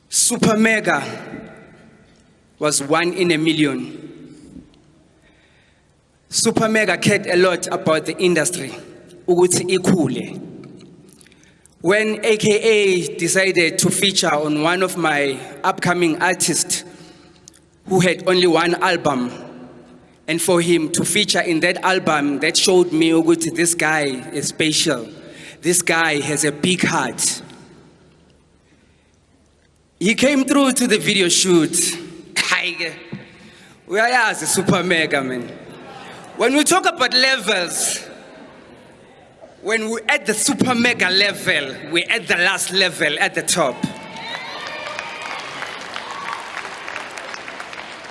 Super Mega was 1 in a million. Super Mega cared a lot about the industry, ukuthi ikhule. When AKA decided to feature on one of my upcoming artists who had only one album, and for him to feature in that album, that showed me ukuthi this guy is special. This guy has a big heart. He came through to the video shoot. We are as a Super Mega, man. When we talk about levels, when we're at the Super Mega level, we're at the last level, at the top.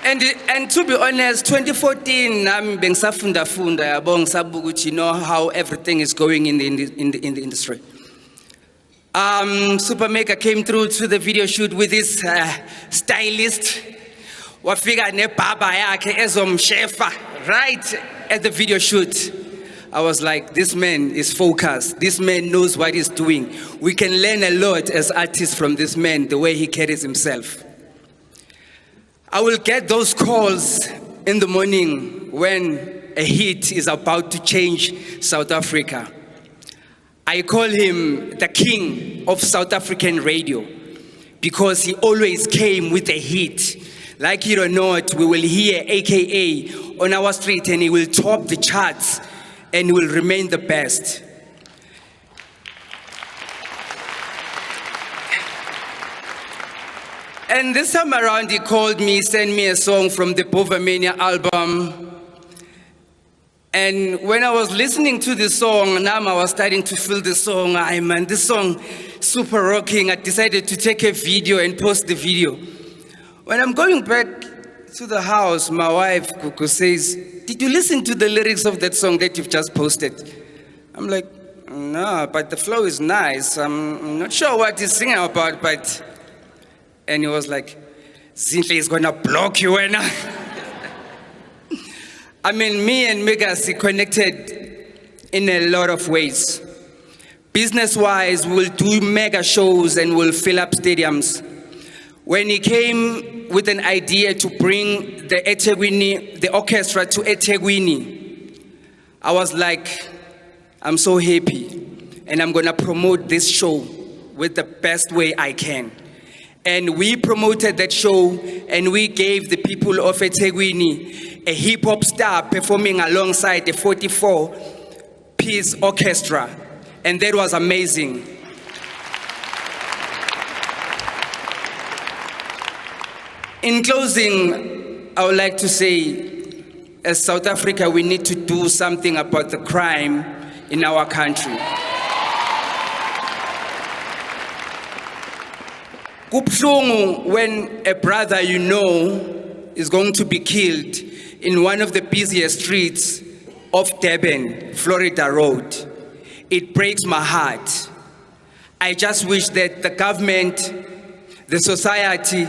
And to be honest, 2014, I'm being you know how everything is going in the industry. Super Mega came through to the video shoot with his stylist. Wafika ne baba yakhe ezomshefa right at the video shoot. I was like, this man is focused. This man knows what he's doing. We can learn a lot as artists from this man, the way he carries himself. I will get those calls in the morning when a hit is about to change South Africa. I call him the king of South African radio because he always came with a hit. Like it or not, we will hear AKA on our street and he will top the charts and he will remain the best. And this time around, he called me, sent me a song from the Bovamania album. And when I was listening to the song, now I was starting to feel the song. Man, this song, super rocking. I decided to take a video and post the video. When I'm going back to the house, my wife, Kuku, says, did you listen to the lyrics of that song that you've just posted? I'm like, no, but the flow is nice. I'm not sure what he's singing about, but... And he was like, Zinhle is gonna block you, and I mean, me and Megas connected in a lot of ways. Business-wise, we'll do mega shows and we'll fill up stadiums. When he came with an idea to bring the orchestra to eThekwini, I was like, I'm so happy, and I'm gonna promote this show with the best way I can. And we promoted that show, and we gave the people of eThekwini a hip-hop star performing alongside a 44-piece orchestra. And that was amazing. In closing, I would like to say, as South Africa, we need to do something about the crime in our country. Kubuhlungu when a brother you know is going to be killed in one of the busiest streets of Durban, Florida Road. It breaks my heart. I just wish that the government, the society,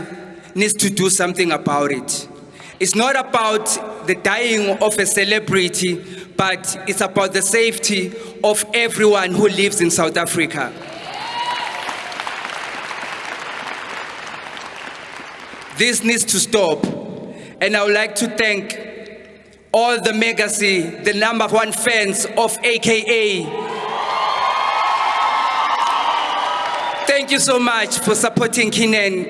needs to do something about it. It's not about the dying of a celebrity, but it's about the safety of everyone who lives in South Africa. This needs to stop. And I would like to thank all the Legacy, the #1 fans of AKA. Thank you so much for supporting Kiernan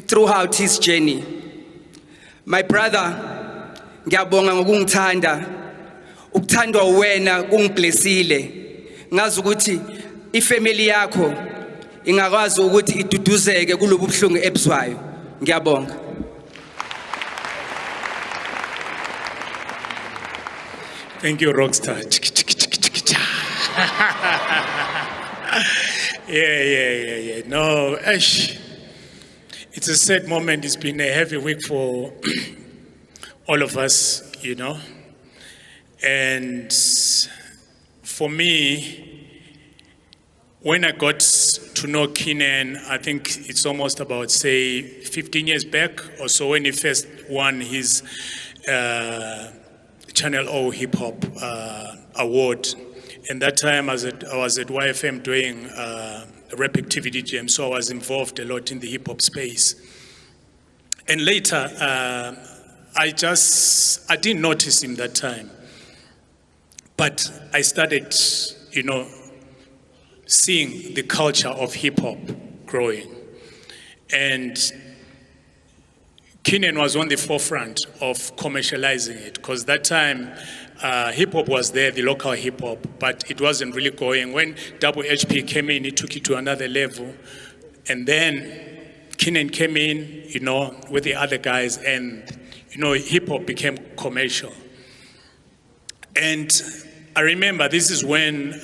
throughout his journey. My brother, ngiyabonga ngokungithanda. Ukuthandwa wena kungiblessile. Ngazi ukuthi ifamily yakho ingakwazi ukuthi iduduzeke kulobu buhlungu ebuzwayo. Ngiyabonga. Thank you, Rockstar. Yeah. No, Ash. It's a sad moment. It's been a heavy week for all of us, you know. And for me, when I got to know Kiernan, I think it's almost about, say, 15 years back or so, when he first won his Channel O Hip Hop Award. And that time I was at YFM doing rap activity jam, so I was involved a lot in the hip hop space. And later, I didn't notice him that time, but I started, seeing the culture of hip hop growing. And Kiernan was on the forefront of commercializing it, because that time, hip hop was there, the local hip hop, but it wasn't really going. When Double HP came in, it took it to another level. And then Kiernan came in, with the other guys, and, hip hop became commercial. And I remember this is when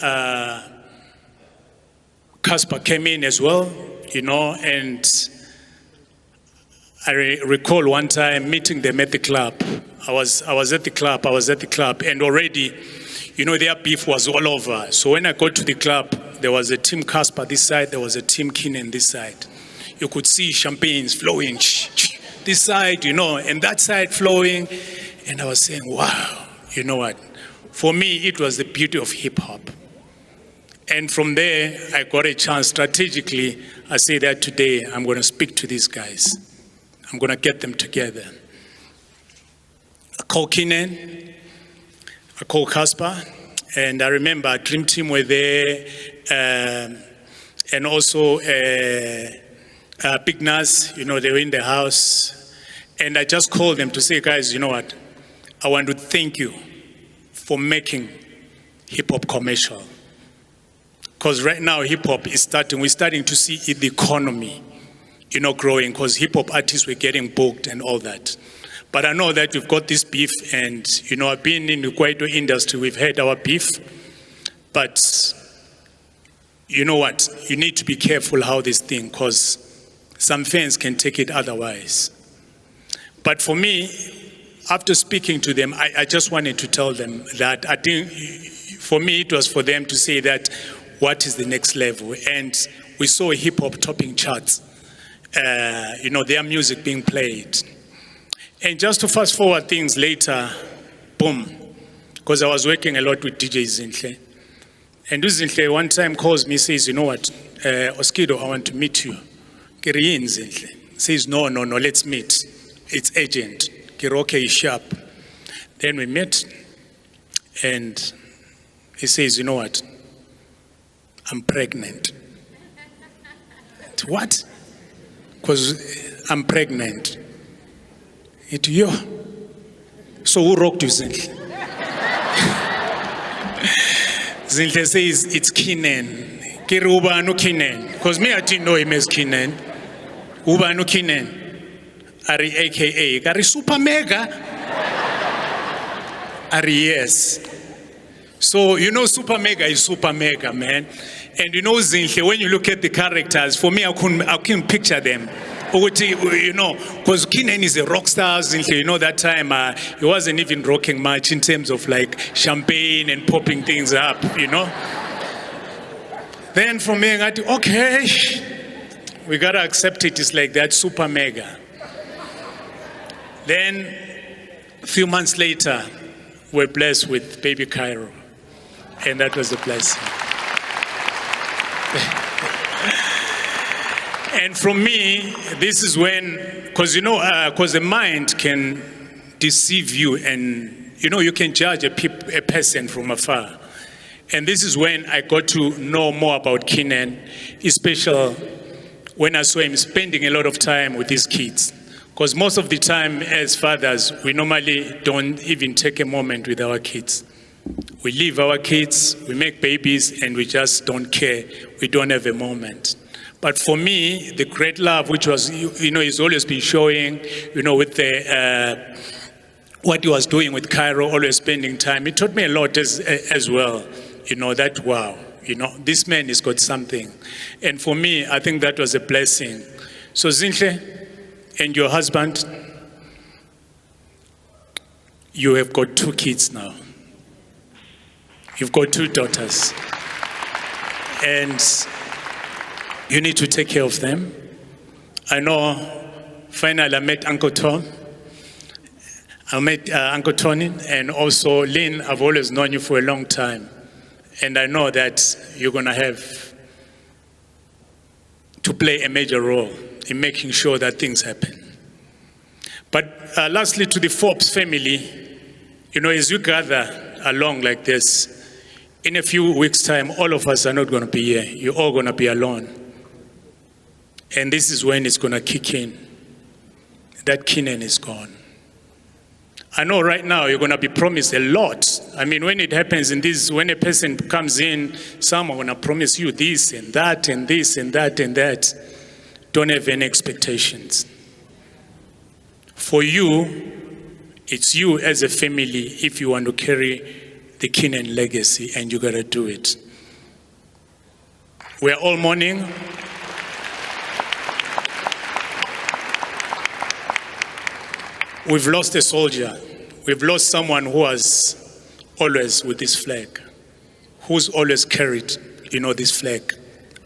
Casper came in as well, and I recall one time meeting them at the club. I was at the club, and already, their beef was all over. So when I got to the club, there was a team Casper this side, there was a team Kiernan this side. You could see champagnes flowing, this side, and that side flowing. And I was saying, wow, you know what? For me, it was the beauty of hip hop. And from there, I got a chance strategically. I say that today, I'm going to speak to these guys. I'm going to get them together. I called Kiernan, I called Casper, and I remember Dream Team were there, and also Big Nas, they were in the house. And I just called them to say, guys, you know what? I want to thank you for making hip-hop commercial. Because right now, hip-hop is we're starting to see the economy, growing, because hip-hop artists were getting booked and all that. But I know that we've got this beef, and, I've been in the Kwaito industry, we've had our beef. But you know what? You need to be careful how this thing, because some fans can take it otherwise. But for me, after speaking to them, I just wanted to tell them that I think, for me, it was for them to say that, what is the next level? And we saw hip-hop topping charts, their music being played. And just to fast forward things later, boom, because I was working a lot with DJ Zinhle. And Zinhle one time calls me, says, you know what, Oskido, I want to meet you. Kiri Zinhle says, no, let's meet. It's urgent. Kiri, okay, sharp. Then we met, and he says, you know what, I'm pregnant. What? Because I'm pregnant. Yo. So who rocked you, Zinhle? Zinhle says, it's Kiernan. Kiri ubanu Kiernan. Because me, I didn't know him as Kiernan. Ubanu Kiernan. Ari AKA. Ari super mega. Ari yes. So, super mega is super mega, man. And Zinhle, when you look at the characters, for me, I couldn't picture them. Because Kiernan is a rock star, Zinhle, that time, he wasn't even rocking much in terms of like champagne and popping things up, Then for me, I thought, okay, we gotta accept it, it's like that, super mega. Then, a few months later, we're blessed with baby Cairo. And that was a blessing. And for me, this is when, because the mind can deceive you, and you can judge a person from afar. And this is when I got to know more about Kiernan, especially when I saw him spending a lot of time with his kids. Because most of the time as fathers, we normally don't even take a moment with our kids. We leave our kids, we make babies, and we just don't care. We don't have a moment. But for me, the great love, which was, he's always been showing, with the, what he was doing with Cairo, always spending time, it taught me a lot as well. That wow, this man has got something. And for me, I think that was a blessing. So Zinhle and your husband, you have got 2 kids now. You've got 2 daughters. And you need to take care of them. I know, finally, I met Uncle Tom. I met Uncle Tony, and also Lynn. I've always known you for a long time. And I know that you're going to have to play a major role in making sure that things happen. But lastly, to the Forbes family, you know, as you gather along like this, in a few weeks' time, all of us are not going to be here. You're all going to be alone. And this is when it's going to kick in. That Kiernan is gone. I know right now you're going to be promised a lot. I mean, when it happens in this, when a person comes in, some are going to promise you this and that and this and that and that. Don't have any expectations. For you, it's you as a family if you want to carry the Kiernan legacy, and you got to do it. We're all mourning. We've lost a soldier. We've lost someone who was always with this flag, who's always carried, you know, this flag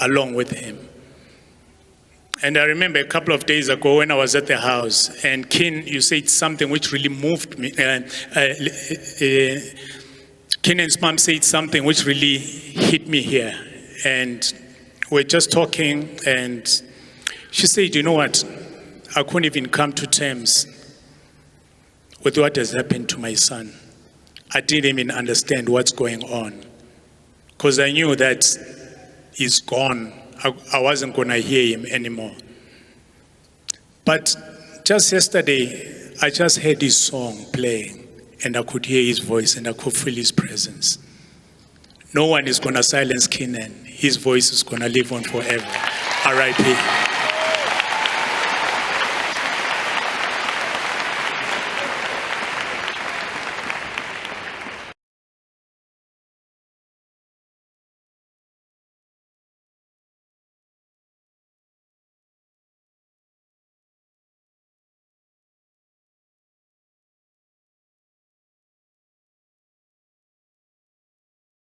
along with him. And I remember a couple of days ago when I was at the house, and Ken, you said something which really moved me. Kiernan's mom said something which really hit me here. And we're just talking, and she said, you know what? I couldn't even come to terms with what has happened to my son. I didn't even understand what's going on, because I knew that he's gone. I wasn't going to hear him anymore. But just yesterday, I just heard his song playing, and I could hear his voice, and I could feel his presence. No one is going to silence Kiernan. His voice is going to live on forever. R.I.P.